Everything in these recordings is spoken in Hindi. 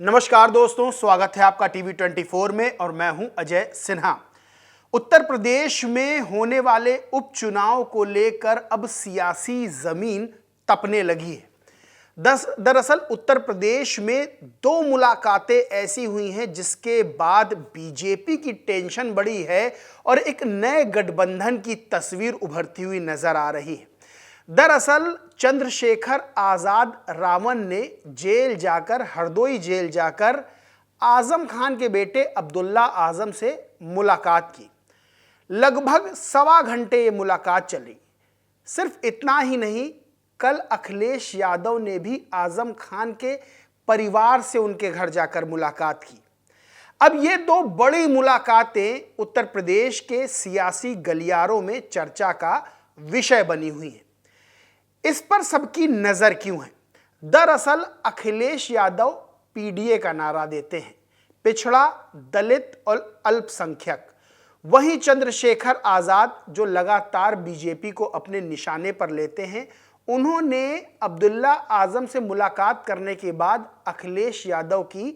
नमस्कार दोस्तों, स्वागत है आपका टीवी 24 में और मैं हूं अजय सिन्हा। उत्तर प्रदेश में होने वाले उपचुनाव को लेकर अब सियासी जमीन तपने लगी है। दरअसल उत्तर प्रदेश में दो मुलाकातें ऐसी हुई हैं जिसके बाद बीजेपी की टेंशन बढ़ी है और एक नए गठबंधन की तस्वीर उभरती हुई नजर आ रही है। दरअसल चंद्रशेखर आजाद रावण ने हरदोई जेल जाकर आजम खान के बेटे अब्दुल्ला आजम से मुलाकात की। लगभग सवा घंटे ये मुलाकात चली। सिर्फ इतना ही नहीं, कल अखिलेश यादव ने भी आजम खान के परिवार से उनके घर जाकर मुलाकात की। अब ये दो बड़ी मुलाकातें उत्तर प्रदेश के सियासी गलियारों में चर्चा का विषय बनी हुई हैं। इस पर सबकी नजर क्यों है? दरअसल अखिलेश यादव पीडीए का नारा देते हैं, पिछड़ा, दलित और अल्पसंख्यक। वहीं चंद्रशेखर आजाद जो लगातार बीजेपी को अपने निशाने पर लेते हैं, उन्होंने अब्दुल्ला आजम से मुलाकात करने के बाद अखिलेश यादव की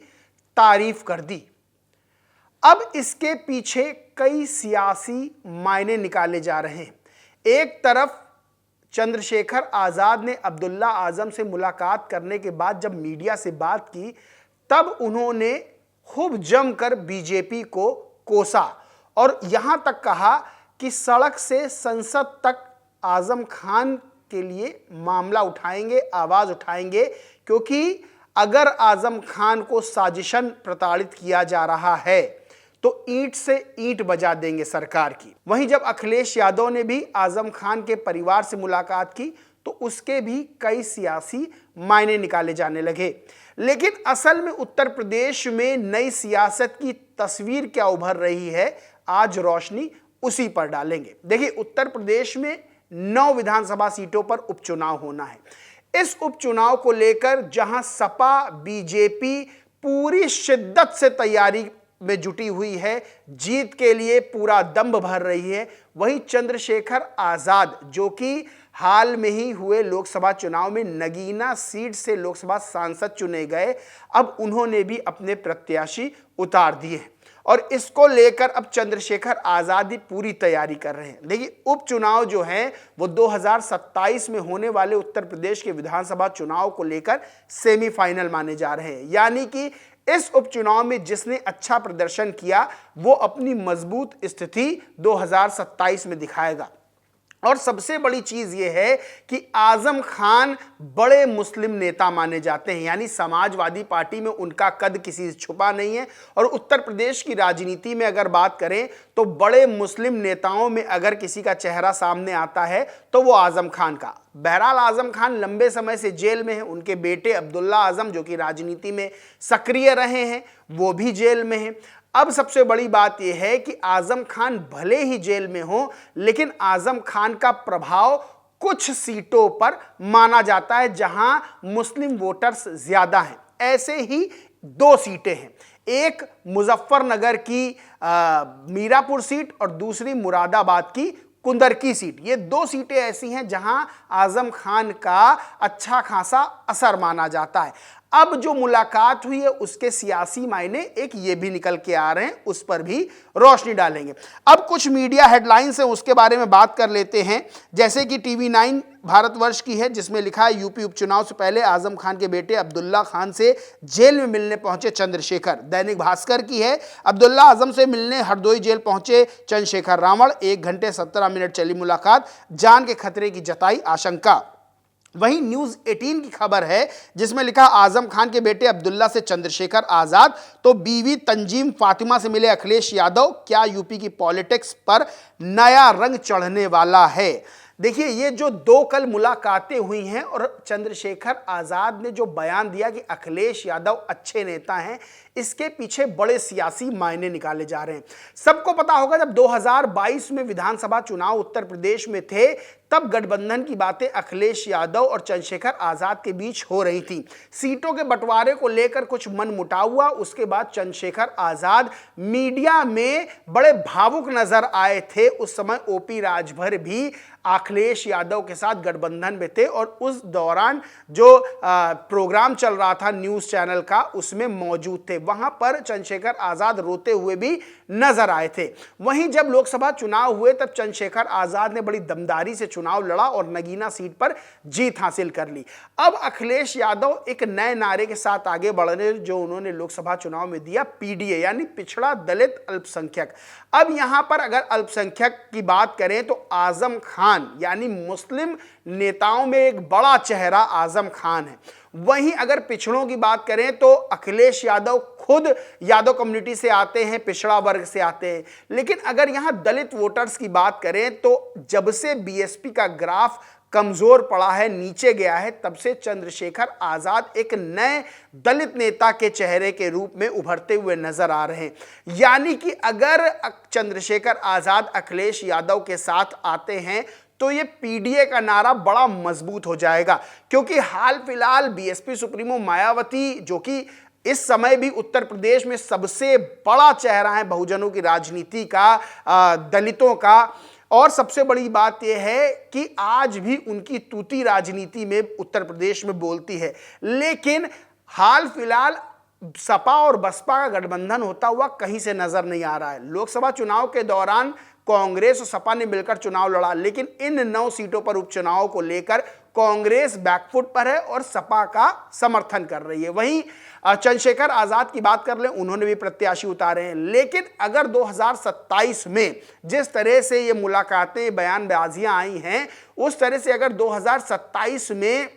तारीफ कर दी। अब इसके पीछे कई सियासी मायने निकाले जा रहे हैं। एक तरफ चंद्रशेखर आजाद ने अब्दुल्ला आजम से मुलाकात करने के बाद जब मीडिया से बात की, तब उन्होंने खूब जमकर बीजेपी को कोसा और यहां तक कहा कि सड़क से संसद तक आजम खान के लिए मामला उठाएंगे, आवाज उठाएंगे, क्योंकि अगर आजम खान को साजिशन प्रताड़ित किया जा रहा है तो ईंट से ईंट बजा देंगे सरकार की। वहीं जब अखिलेश यादव ने भी आजम खान के परिवार से मुलाकात की तो उसके भी कई सियासी मायने निकाले जाने लगे। लेकिन असल में उत्तर प्रदेश में नई सियासत की तस्वीर क्या उभर रही है, आज रोशनी उसी पर डालेंगे। देखिए, उत्तर प्रदेश में 9 विधानसभा सीटों पर उपचुनाव होना है। इस उपचुनाव को लेकर जहां सपा बीजेपी पूरी शिद्दत से तैयारी में जुटी हुई है, जीत के लिए पूरा दम भर रही है, वहीं चंद्रशेखर आजाद जो कि हाल में ही हुए लोकसभा चुनाव में नगीना सीट से लोकसभा सांसद चुने गए, अब उन्होंने भी अपने प्रत्याशी उतार दिए हैं और इसको लेकर अब चंद्रशेखर आजाद ही पूरी तैयारी कर रहे हैं। देखिए, उपचुनाव जो है वो 2027 में होने वाले उत्तर प्रदेश के विधानसभा चुनाव को लेकर सेमीफाइनल माने जा रहे हैं। यानी कि इस उपचुनाव में जिसने अच्छा प्रदर्शन किया वो अपनी मजबूत स्थिति 2027 में दिखाएगा। और सबसे बड़ी चीज यह है कि आजम खान बड़े मुस्लिम नेता माने जाते हैं, यानी समाजवादी पार्टी में उनका कद किसी से छुपा नहीं है। और उत्तर प्रदेश की राजनीति में अगर बात करें तो बड़े मुस्लिम नेताओं में अगर किसी का चेहरा सामने आता है तो वो आजम खान का। बहरहाल आजम खान लंबे समय से जेल में हैं, उनके बेटे अब्दुल्ला आजम जो कि राजनीति में सक्रिय रहे हैं वो भी जेल में हैं। अब सबसे बड़ी बात यह है कि आजम खान भले ही जेल में हो, लेकिन आजम खान का प्रभाव कुछ सीटों पर माना जाता है जहां मुस्लिम वोटर्स ज्यादा हैं। ऐसे ही 2 सीटें हैं, एक मुजफ्फरनगर की मीरापुर सीट और दूसरी मुरादाबाद की कुंदरकी सीट। ये 2 सीटें ऐसी हैं जहां आजम खान का अच्छा खासा असर माना जाता है। अब जो मुलाकात हुई है उसके सियासी मायने एक ये भी निकल के आ रहे हैं, उस पर भी रोशनी डालेंगे। अब कुछ मीडिया हेडलाइंस है उसके बारे में बात कर लेते हैं, जैसे कि टीवी 9 भारतवर्ष की है जिसमें लिखा है यूपी उपचुनाव से पहले आजम खान के बेटे अब्दुल्ला खान से जेल में मिलने पहुंचे चंद्रशेखर। दैनिक भास्कर की है अब्दुल्ला आजम से मिलने हरदोई जेल पहुंचे चंद्रशेखर रावण, 1 घंटे 17 मिनट चली मुलाकात, जान के खतरे की जताई आशंका। वहीं न्यूज 18 की खबर है जिसमें लिखा आजम खान के बेटे अब्दुल्ला से चंद्रशेखर आजाद तो बीवी तंजीम फातिमा से मिले अखिलेश यादव, क्या यूपी की पॉलिटिक्स पर नया रंग चढ़ने वाला है। देखिए, ये जो 2 कल मुलाकातें हुई हैं और चंद्रशेखर आजाद ने जो बयान दिया कि अखिलेश यादव अच्छे नेता हैं, इसके पीछे बड़े सियासी मायने निकाले जा रहे हैं। सबको पता होगा जब 2022 में विधानसभा चुनाव उत्तर प्रदेश में थे तब गठबंधन की बातें अखिलेश यादव और चंद्रशेखर आजाद के बीच हो रही थी। सीटों के बंटवारे को लेकर कुछ मनमुटाव हुआ। उसके बाद चंद्रशेखर आजाद मीडिया में बड़े भावुक नजर आए थे। उस समय ओपी राजभर भी अखिलेश यादव के साथ गठबंधन में थे और उस दौरान जो प्रोग्राम चल रहा था न्यूज चैनल का उसमें मौजूद थे। वहां पर चंद्रशेखर आजाद रोते हुए भी नजर आए थे। वहीं जब लोकसभा चुनाव हुए तब चंद्रशेखर आजाद ने बड़ी दमदारी से चुनाव लड़ा और नगीना सीट पर जीत हासिल कर ली। अब अखिलेश यादव एक नए नारे के साथ आगे बढ़ रहे जो उन्होंने लोकसभा चुनाव में दिया, पीडीए यानी पिछड़ा दलित अल्पसंख्यक। अब यहां पर अगर अल्पसंख्यक की बात करें तो आजम खान यानी मुस्लिम नेताओं में एक बड़ा चेहरा आजम खान है। वहीं अगर पिछड़ों की बात करें तो अखिलेश यादव खुद यादव कम्युनिटी से आते हैं, पिछड़ा वर्ग से आते हैं। लेकिन अगर यहां दलित वोटर्स की बात करें तो जब से बीएसपी का ग्राफ कमजोर पड़ा है, नीचे गया है, तब से चंद्रशेखर आजाद एक नए दलित नेता के चेहरे के रूप में उभरते हुए नजर आ रहे हैं। यानी कि अगर चंद्रशेखर आजाद अखिलेश यादव के साथ आते हैं तो ये पीडीए का नारा बड़ा मजबूत हो जाएगा, क्योंकि हाल फिलहाल बीएसपी सुप्रीमो मायावती जो कि इस समय भी उत्तर प्रदेश में सबसे बड़ा चेहरा है बहुजनों की राजनीति का, दलितों का, और सबसे बड़ी बात यह है कि आज भी उनकी तूती राजनीति में उत्तर प्रदेश में बोलती है। लेकिन हाल फिलहाल सपा और बसपा का गठबंधन होता हुआ कहीं से नजर नहीं आ रहा है। लोकसभा चुनाव के दौरान कांग्रेस और सपा ने मिलकर चुनाव लड़ा, लेकिन इन 9 सीटों पर उपचुनाव को लेकर कांग्रेस बैकफुट पर है और सपा का समर्थन कर रही है। वहीं चंद्रशेखर आजाद की बात कर लें, उन्होंने भी प्रत्याशी उतारे हैं। लेकिन अगर 2027 में जिस तरह से ये मुलाकातें, बयानबाजियां आई हैं, उस तरह से अगर 2027 में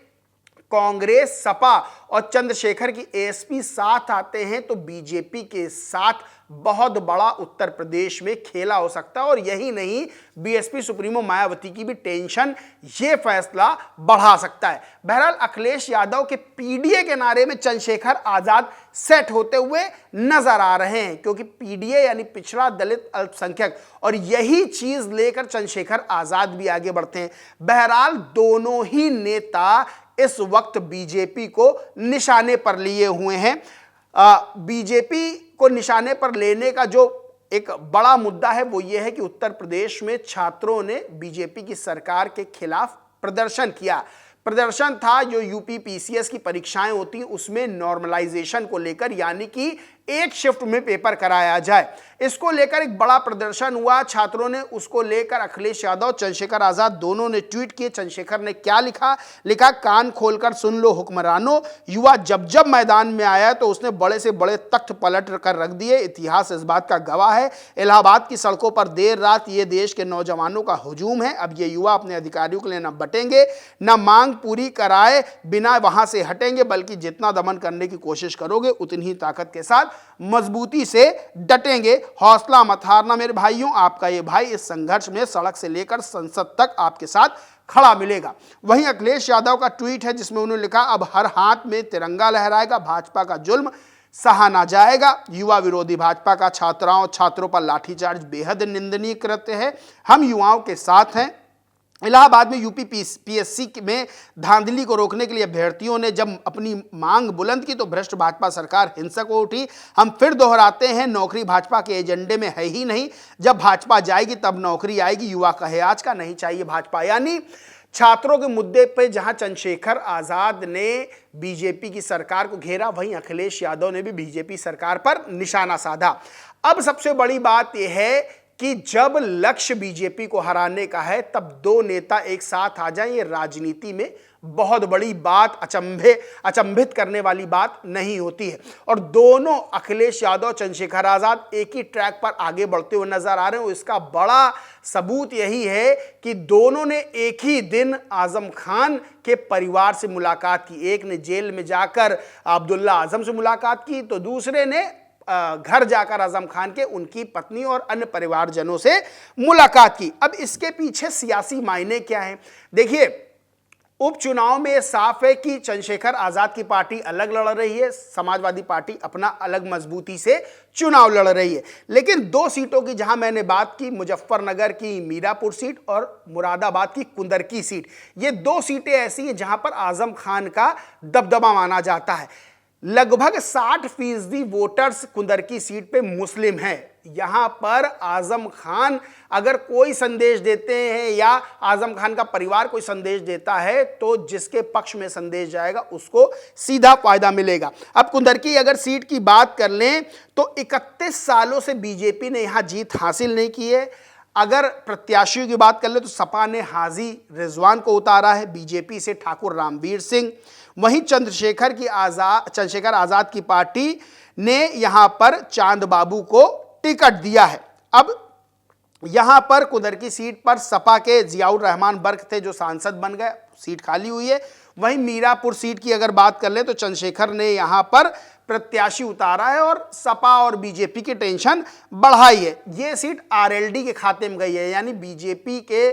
कांग्रेस, सपा और चंद्रशेखर की एएसपी साथ आते हैं तो बीजेपी के साथ बहुत बड़ा उत्तर प्रदेश में खेला हो सकता है। और यही नहीं, बीएसपी सुप्रीमो मायावती की भी टेंशन ये फैसला बढ़ा सकता है। बहरहाल अखिलेश यादव के पीडीए के नारे में चंद्रशेखर आजाद सेट होते हुए नजर आ रहे हैं, क्योंकि पीडीए यानी पिछड़ा दलित अल्पसंख्यक, और यही चीज लेकर चंद्रशेखर आजाद भी आगे बढ़ते हैं। बहरहाल दोनों ही नेता इस वक्त बीजेपी को निशाने पर लिए हुए हैं। बीजेपी को निशाने पर लेने का जो एक बड़ा मुद्दा है वो ये है कि उत्तर प्रदेश में छात्रों ने बीजेपी की सरकार के खिलाफ प्रदर्शन किया। प्रदर्शन था जो यूपी पीसीएस की परीक्षाएं होती हैं उसमें नॉर्मलाइजेशन को लेकर, यानी कि एक शिफ्ट में पेपर कराया जाए, इसको लेकर एक बड़ा प्रदर्शन हुआ। छात्रों ने उसको लेकर अखिलेश यादव, चंद्रशेखर आजाद दोनों ने ट्वीट किए। चंद्रशेखर ने क्या लिखा, कान खोलकर सुन लो हुक्मरानों, युवा जब जब मैदान में आया तो उसने बड़े से बड़े तख्त पलट कर रख दिए। इतिहास इस बात का गवाह है। इलाहाबाद की सड़कों पर देर रात ये देश के नौजवानों का हुजूम है। अब ये युवा अपने अधिकारियों के लिए न बटेंगे, न मांग पूरी कराए बिना वहां से हटेंगे, बल्कि जितना दमन करने की कोशिश करोगे उतनी ही ताकत के साथ मजबूती से डटेंगे। हौसला मत हारना मेरे भाइयों, आपका ये भाई इस संघर्ष में सड़क से लेकर संसद तक आपके साथ खड़ा मिलेगा। वहीं अखिलेश यादव का ट्वीट है जिसमें उन्होंने लिखा, अब हर हाथ में तिरंगा लहराएगा, भाजपा का जुल्म सहा ना जाएगा। युवा विरोधी भाजपा का छात्रों पर लाठीचार्ज बेहद निंदनीय कृत्य है, हम युवाओं के साथ हैं। इलाहाबाद में यूपी पीएससी में धांधली को रोकने के लिए अभ्यर्थियों ने जब अपनी मांग बुलंद की तो भ्रष्ट भाजपा सरकार हिंसक हो उठी। हम फिर दोहराते हैं, नौकरी भाजपा के एजेंडे में है ही नहीं, जब भाजपा जाएगी तब नौकरी आएगी। युवा कहे आज का नहीं चाहिए भाजपा। यानी छात्रों के मुद्दे पर जहां चंद्रशेखर आजाद ने बीजेपी की सरकार को घेरा, वहीं अखिलेश यादव ने भी बीजेपी सरकार पर निशाना साधा। अब सबसे बड़ी बात यह है कि जब लक्ष्य बीजेपी को हराने का है तब दो नेता एक साथ आ जाएं, ये राजनीति में बहुत बड़ी बात, अचंभित करने वाली बात नहीं होती है। और दोनों अखिलेश यादव, चंद्रशेखर आजाद एक ही ट्रैक पर आगे बढ़ते हुए नजर आ रहे हैं। इसका बड़ा सबूत यही है कि दोनों ने एक ही दिन आजम खान के परिवार से मुलाकात की। एक ने जेल में जाकर अब्दुल्ला आजम से मुलाकात की तो दूसरे ने घर जाकर आजम खान के उनकी पत्नी और अन्य परिवारजनों से मुलाकात की। अब इसके पीछे सियासी मायने क्या हैं? देखिए, उपचुनाव में साफ है कि चंद्रशेखर आजाद की पार्टी अलग लड़ रही है, समाजवादी पार्टी अपना अलग मजबूती से चुनाव लड़ रही है। लेकिन दो सीटों की जहां मैंने बात की, मुजफ्फरनगर की मीरापुर सीट और मुरादाबाद की कुंदरकी सीट, ये दो सीटें ऐसी हैं जहां पर आजम खान का दबदबा माना जाता है। लगभग 60% वोटर्स कुंदरकी सीट पे मुस्लिम हैं। यहां पर आजम खान अगर कोई संदेश देते हैं या आजम खान का परिवार कोई संदेश देता है तो जिसके पक्ष में संदेश जाएगा उसको सीधा फायदा मिलेगा। अब कुंदरकी अगर सीट की बात कर लें तो 31 सालों से बीजेपी ने यहां जीत हासिल नहीं की है। अगर प्रत्याशियों की बात कर ले तो सपा ने हाजी रिजवान को उतारा है, बीजेपी से ठाकुर रामवीर सिंह, वहीं चंद्रशेखर आजाद की पार्टी ने यहां पर चांद बाबू को टिकट दिया है। अब यहां पर कुंदरकी सीट पर सपा के जियाउर रहमान बर्क थे जो सांसद बन गए, सीट खाली हुई है। वहीं मीरापुर सीट की अगर बात कर ले तो चंद्रशेखर ने यहां पर प्रत्याशी उतारा है और सपा और बीजेपी की टेंशन बढ़ाई है। यह सीट आरएलडी के खाते में गई है, यानी बीजेपी के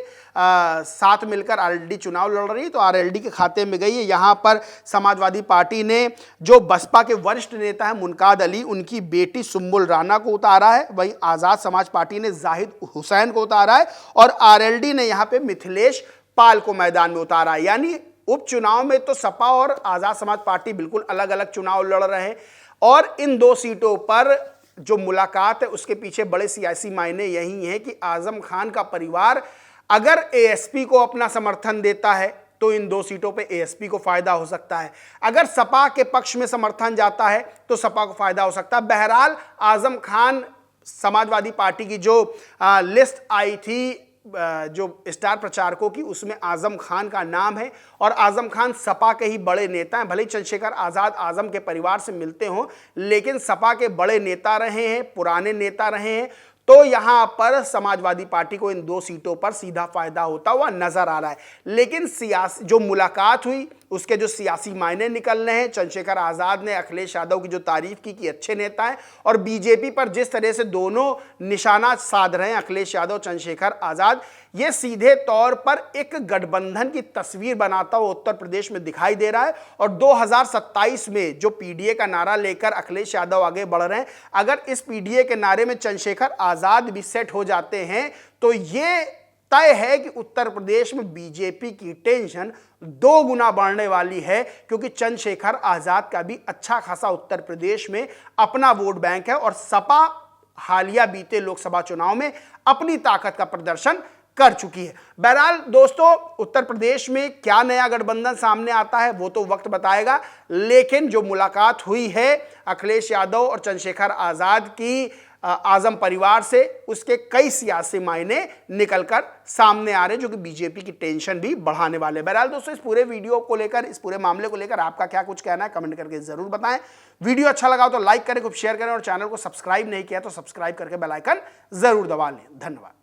साथ मिलकर आरएलडी चुनाव लड़ रही है तो आरएलडी के खाते में गई है। यहां पर समाजवादी पार्टी ने जो बसपा के वरिष्ठ नेता है मुनकाद अली, उनकी बेटी सुम्बुल राणा को उतारा है। वहीं आजाद समाज पार्टी ने जाहिद हुसैन को उतारा है और आरएलडी ने यहां पे मिथिलेश पाल को मैदान में उतारा है। यानी उपचुनाव में तो सपा और आजाद समाज पार्टी बिल्कुल अलग अलग चुनाव लड़ रहे हैं और इन दो सीटों पर जो मुलाकात है उसके पीछे बड़े सियासी मायने यही हैं कि आजम खान का परिवार अगर एएसपी को अपना समर्थन देता है तो इन दो सीटों पे एएसपी को फायदा हो सकता है, अगर सपा के पक्ष में समर्थन जाता है तो सपा को फायदा हो सकता है। बहरहाल आजम खान समाजवादी पार्टी की जो लिस्ट आई थी जो स्टार प्रचारकों की, उसमें आजम खान का नाम है और आजम खान सपा के ही बड़े नेता हैं। भले ही चंद्रशेखर आजाद आजम के परिवार से मिलते हों लेकिन सपा के बड़े नेता रहे हैं, पुराने नेता रहे हैं, तो यहां पर समाजवादी पार्टी को इन दो सीटों पर सीधा फायदा होता हुआ नजर आ रहा है। लेकिन सियासी जो मुलाकात हुई उसके जो सियासी मायने निकल रहे हैं, चंद्रशेखर आजाद ने अखिलेश यादव की जो तारीफ की कि अच्छे नेता हैं और बीजेपी पर जिस तरह से दोनों निशाना साध रहे हैं अखिलेश यादव चंद्रशेखर आजाद, ये सीधे तौर पर एक गठबंधन की तस्वीर बनाता हुआ उत्तर प्रदेश में दिखाई दे रहा है। और 2027 में जो पीडीए का नारा लेकर अखिलेश यादव आगे बढ़ रहे हैं, अगर इस पीडीए के नारे में चंद्रशेखर आजाद भी सेट हो जाते हैं तो ये तय है कि उत्तर प्रदेश में बीजेपी की टेंशन 2 गुना बढ़ने वाली है, क्योंकि चंद्रशेखर आजाद का भी अच्छा खासा उत्तर प्रदेश में अपना वोट बैंक है और सपा हालिया बीते लोकसभा चुनाव में अपनी ताकत का प्रदर्शन कर चुकी है। बहरहाल दोस्तों, उत्तर प्रदेश में क्या नया गठबंधन सामने आता है वो तो वक्त बताएगा, लेकिन जो मुलाकात हुई है अखिलेश यादव और चंद्रशेखर आजाद की आजम परिवार से, उसके कई सियासी मायने निकलकर सामने आ रहे हैं जो कि बीजेपी की टेंशन भी बढ़ाने वाले। बहरहाल दोस्तों, इस पूरे वीडियो को लेकर, इस पूरे मामले को लेकर आपका क्या कुछ कहना है कमेंट करके जरूर बताएं। वीडियो अच्छा लगा तो लाइक करें, खूब शेयर करें और चैनल को सब्सक्राइब नहीं किया तो सब्सक्राइब करके बेल आइकन जरूर दबा लें। धन्यवाद।